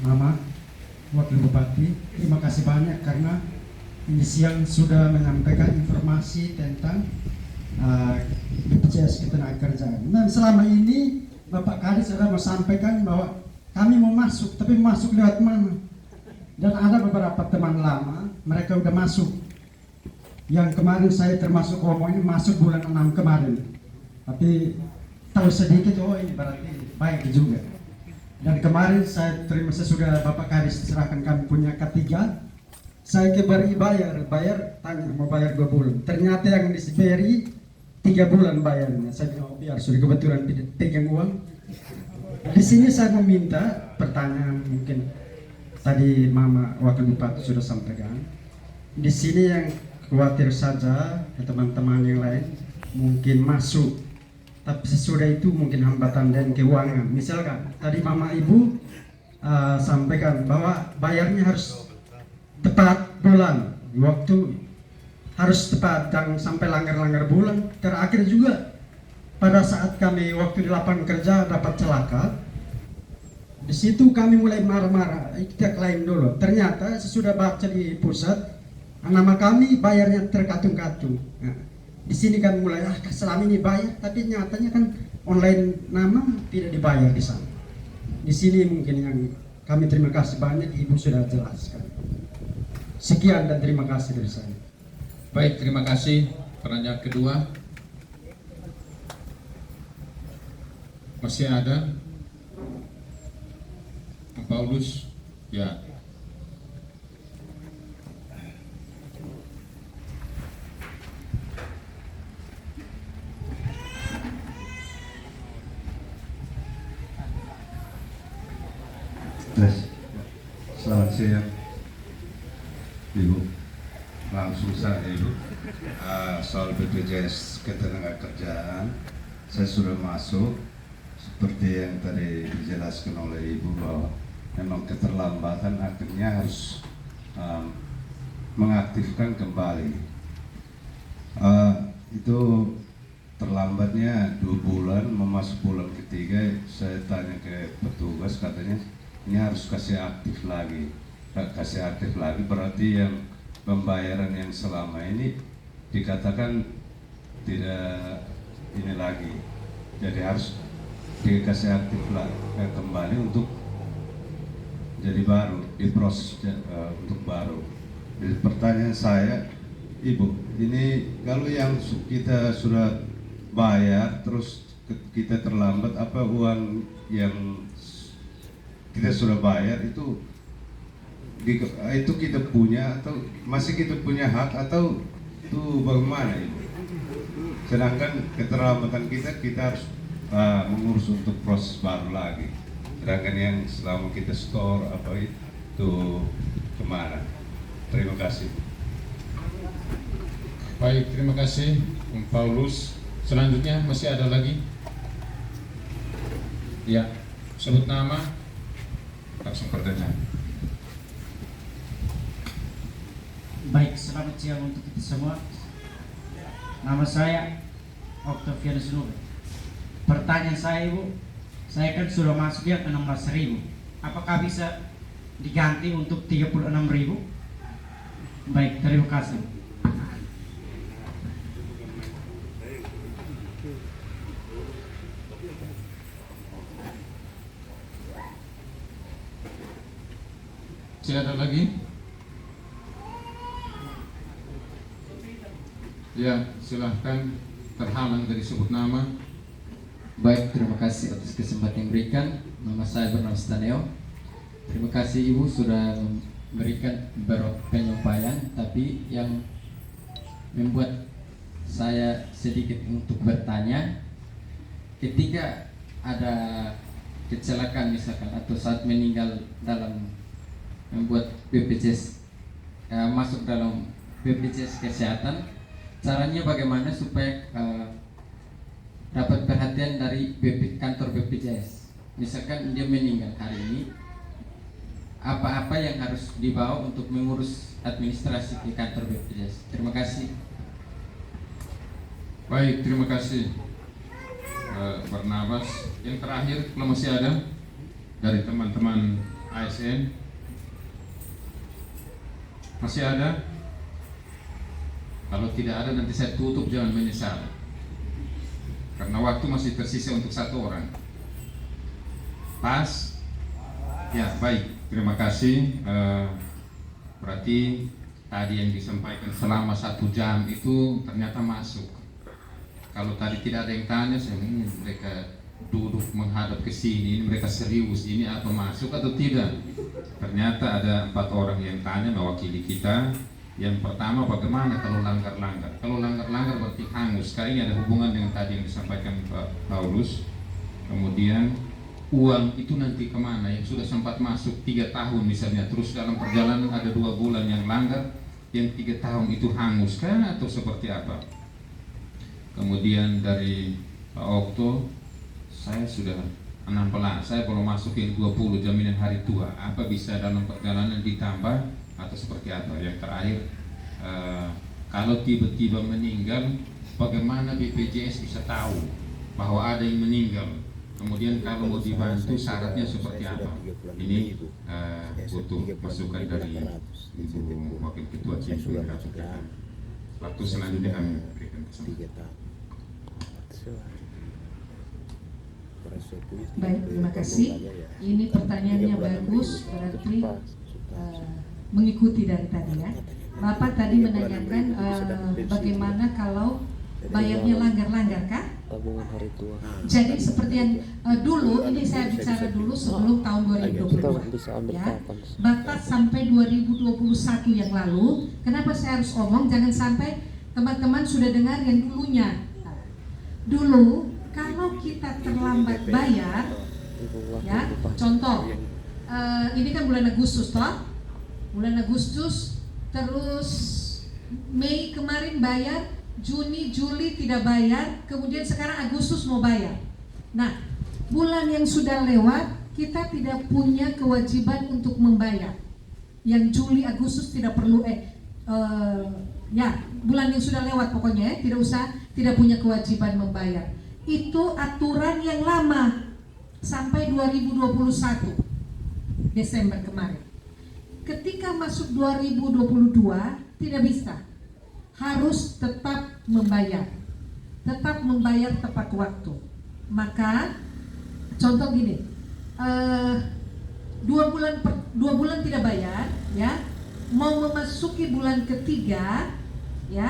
Mama, Wakil Bupati, terima kasih banyak karena ini siang sudah menyampaikan informasi tentang BPJS Ketenagakerjaan. Dan selama ini Bapak Kadis sudah sampaikan bahwa kami mau masuk, tapi masuk lewat mana? Dan ada beberapa teman lama, mereka udah masuk. Yang kemarin saya termasuk ini masuk bulan 6 kemarin. Tapi tahu sedikit, oh ini berarti baik juga. Dan kemarin saya sudah Bapak Kadis serahkan kami punya K3. Saya bayar, tanya mau bayar 2 bulan. Ternyata yang diberi 3 bulan bayarnya. Saya bilang, oh, biar sudah kebetulan pegang uang. Di sini saya meminta pertanyaan, mungkin tadi Mama Wakil Bupati sudah sampaikan. Di sini yang khawatir saja teman-teman yang lain mungkin masuk, tapi sesudah itu mungkin hambatan dan keuangan. Misalkan tadi Mama Ibu sampaikan bahwa bayarnya harus tepat bulan, waktu harus tepat, jangan sampai langgar-langgar bulan. Terakhir juga pada saat kami waktu di lapangan kerja dapat celaka, di situ kami mulai marah-marah, kita klaim dulu. Ternyata sesudah baca di pusat, nama kami bayarnya terkatung-katung. Nah, di sini kan mulai selama ini bayar, tapi nyatanya kan online nama tidak dibayar di sana. Di sini mungkin yang kami terima kasih banyak, Ibu sudah jelaskan. Sekian dan terima kasih dari saya. Baik, terima kasih. Pertanyaan kedua. Masih ada? Pak Paulus? Ya. Selamat siang, Ibu. Langsung saja, Ibu. Soal BPJS Ketenagakerjaan, saya sudah masuk. Seperti yang tadi dijelaskan oleh Ibu bahwa memang keterlambatan akhirnya harus mengaktifkan kembali. Itu terlambatnya 2 bulan, memasuki bulan ketiga. Saya tanya ke petugas, katanya ini harus kasih aktif lagi. Kasih aktif lagi berarti yang pembayaran yang selama ini dikatakan tidak ini lagi, jadi harus dikasih aktif lagi kembali untuk jadi baru, diproses untuk baru. Jadi pertanyaan saya, Ibu, ini kalau yang kita sudah bayar terus kita terlambat, apa uang yang kita sudah bayar itu kita punya atau masih kita punya hak atau itu bagaimana, Ibu? Sedangkan keterlambatan kita harus mengurus untuk proses baru lagi. Sedangkan yang selama kita store apa itu kemana? Terima kasih. Baik, terima kasih, Pak Paulus. Selanjutnya masih ada lagi? Ya, sebut nama, langsung pertanyaan. Baik, selamat siang untuk kita semua. Nama saya Octavianus Nube. Pertanyaan saya, Ibu, saya kan sudah masuk ya 16.000. Apakah bisa diganti untuk 36.000? Baik, terima kasih. Masih ada lagi? Ya, silahkan, terhalang dari sebut nama. Baik, terima kasih atas kesempatan yang diberikan. Nama saya Bernard Staneo. Terima kasih Ibu sudah memberikan beberapa penyampaian, tapi yang membuat saya sedikit untuk bertanya, ketika ada kecelakaan misalkan atau saat meninggal dalam membuat BPJS masuk dalam BPJS kesehatan, caranya bagaimana supaya dapat perhatian dari kantor BPJS? Misalkan dia meninggal hari ini, apa-apa yang harus dibawa untuk mengurus administrasi di kantor BPJS? Terima kasih. Baik, terima kasih Barnabas. Yang terakhir, kalau masih ada dari teman-teman AS ASN? Masih ada? Kalau tidak ada nanti saya tutup, jangan menyesal. Karena waktu masih tersisa untuk 1 orang. Pas? Ya, baik. Terima kasih. Berarti tadi yang disampaikan selama 1 jam itu ternyata masuk. Kalau tadi tidak ada yang tanya, saya ingin mereka duduk menghadap ke sini, ini mereka serius, ini apa masuk atau tidak? Ternyata ada 4 orang yang tanya mewakili kita. Yang pertama, bagaimana kalau langgar-langgar? Kalau langgar-langgar berarti hangus. Sekali ini ada hubungan dengan tadi yang disampaikan Pak Paulus. Kemudian uang itu nanti kemana? Yang sudah sempat masuk 3 tahun misalnya, terus dalam perjalanan ada 2 bulan yang langgar, yang 3 tahun itu hangus kan atau seperti apa? Kemudian dari Pak Okto, saya sudah 16, saya belum masuk yang 20 jaminan hari tua. Apa bisa dalam perjalanan ditambah atau seperti apa? Yang terakhir, kalau tiba-tiba meninggal, bagaimana BPJS bisa tahu bahwa ada yang meninggal? Kemudian kalau mau dibantu syaratnya seperti apa? Ini butuh masukan dari Ibu Wakil Ketua Tim KPK. Waktu selanjutnya kami berikan kesempatan. Baik, terima kasih. Ini pertanyaannya bagus, berarti mengikuti dari tadi ya. Bapak tadi menanyakan bagaimana kalau bayarnya langgar-langgar kah? Jadi seperti yang dulu, ini saya bicara dulu sebelum tahun 2022 ya, batas sampai 2021 yang lalu. Kenapa saya harus omong? Jangan sampai teman-teman sudah dengar yang dulunya. Dulu kalau kita terlambat bayar, ya, contoh, ini kan bulan Agustus toh, bulan Agustus, terus Mei kemarin bayar, Juni, Juli tidak bayar, kemudian sekarang Agustus mau bayar. Nah, bulan yang sudah lewat kita tidak punya kewajiban untuk membayar. Yang Juli, Agustus tidak perlu ya, bulan yang sudah lewat pokoknya ya, tidak punya kewajiban membayar. Itu aturan yang lama sampai 2021 Desember kemarin. Ketika masuk 2022 tidak bisa, harus tetap membayar tepat waktu. Maka contoh gini, 2 bulan tidak bayar, ya, mau memasuki bulan ketiga, ya,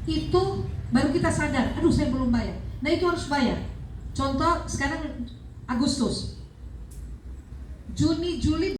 itu baru kita sadar, aduh saya belum bayar. Nah itu harus bayar. Contoh sekarang Agustus, Juni, Juli